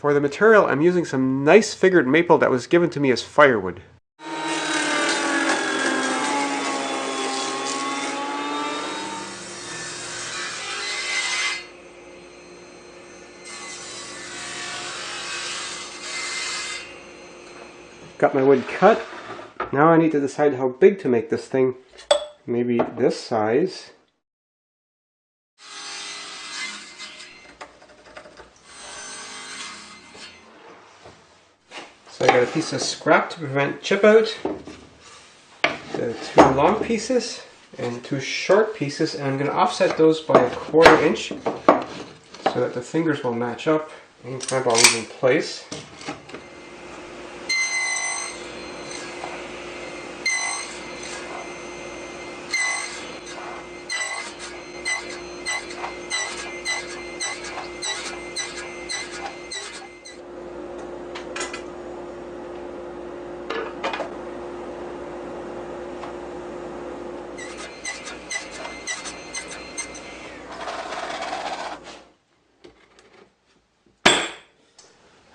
For the material, I'm using some nice figured maple that was given to me as firewood. Got my wood cut. Now I need to decide how big to make this thing. Maybe this size. So I got a piece of scrap to prevent chip out, the 2 long pieces and 2 short pieces, and I'm going to offset those by 1/4 inch so that the fingers will match up and clamp all these in place.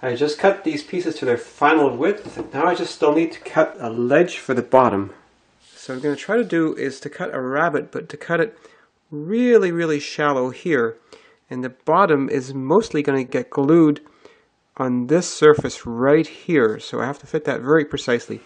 I just cut these pieces to their final width. Now I just still need to cut a ledge for the bottom. So what I'm going to try to do is to cut a rabbet, but to cut it really shallow here. And the bottom is mostly going to get glued on this surface right here. So I have to fit that very precisely.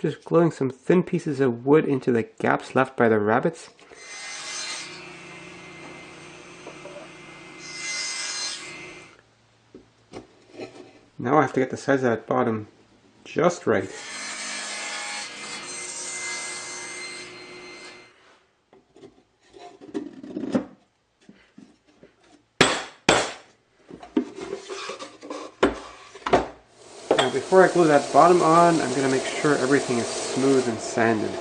Just gluing some thin pieces of wood into the gaps left by the rabbets. Now I have to get the size of that bottom just right. Now before I glue that bottom on, I'm going to make sure everything is smooth and sanded.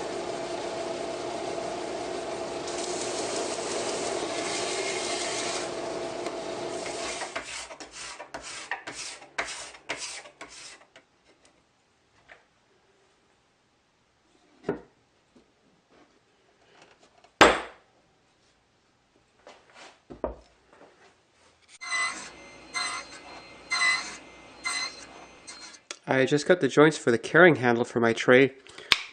I just cut the joints for the carrying handle for my tray,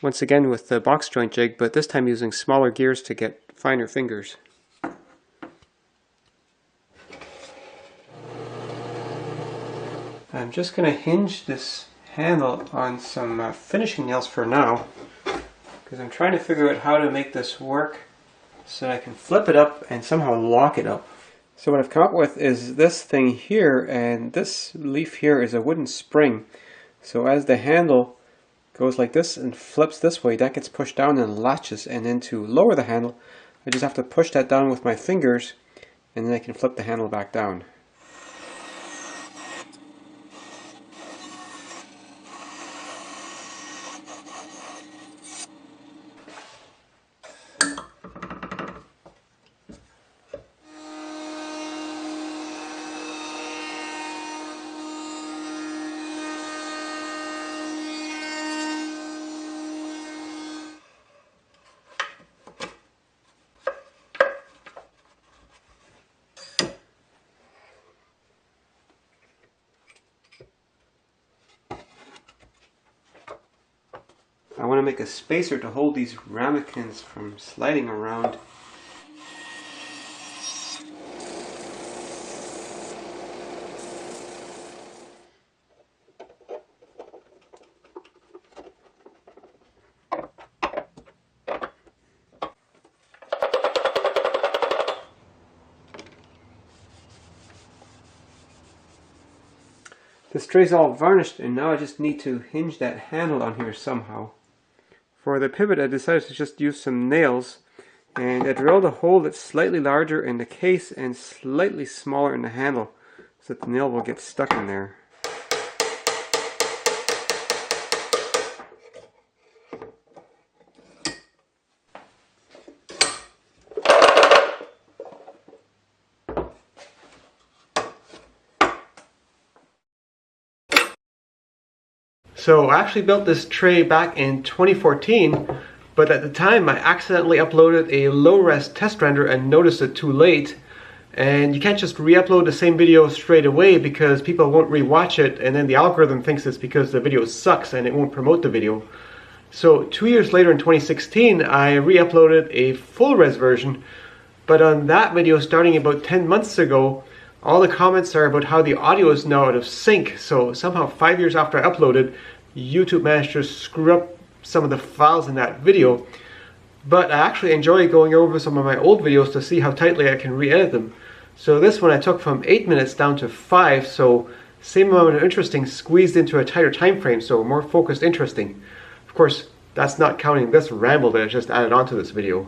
once again with the box joint jig, but this time using smaller gears to get finer fingers. I'm just going to hinge this handle on some finishing nails for now, because I'm trying to figure out how to make this work so that I can flip it up and somehow lock it up. So what I've come up with is this thing here, and this leaf here is a wooden spring. So as the handle goes like this and flips this way, that gets pushed down and latches, and then to lower the handle, I just have to push that down with my fingers, and then I can flip the handle back down. I want to make a spacer to hold these ramekins from sliding around. This tray's all varnished, and now I just need to hinge that handle on here somehow. For the pivot, I decided to just use some nails, and I drilled a hole that's slightly larger in the case and slightly smaller in the handle, so that the nail will get stuck in there. So I actually built this tray back in 2014, but at the time I accidentally uploaded a low-res test render and noticed it too late. And you can't just re-upload the same video straight away because people won't re-watch it, and then the algorithm thinks it's because the video sucks and it won't promote the video. So 2 years later in 2016, I re-uploaded a full-res version, but on that video starting about 10 months ago, all the comments are about how the audio is now out of sync. So somehow 5 years after I uploaded, YouTube managed to screw up some of the files in that video. But I actually enjoy going over some of my old videos to see how tightly I can re-edit them. So this one I took from 8 minutes down to 5, so same amount of interesting squeezed into a tighter time frame, so more focused interesting. Of course, that's not counting this ramble that I just added onto this video.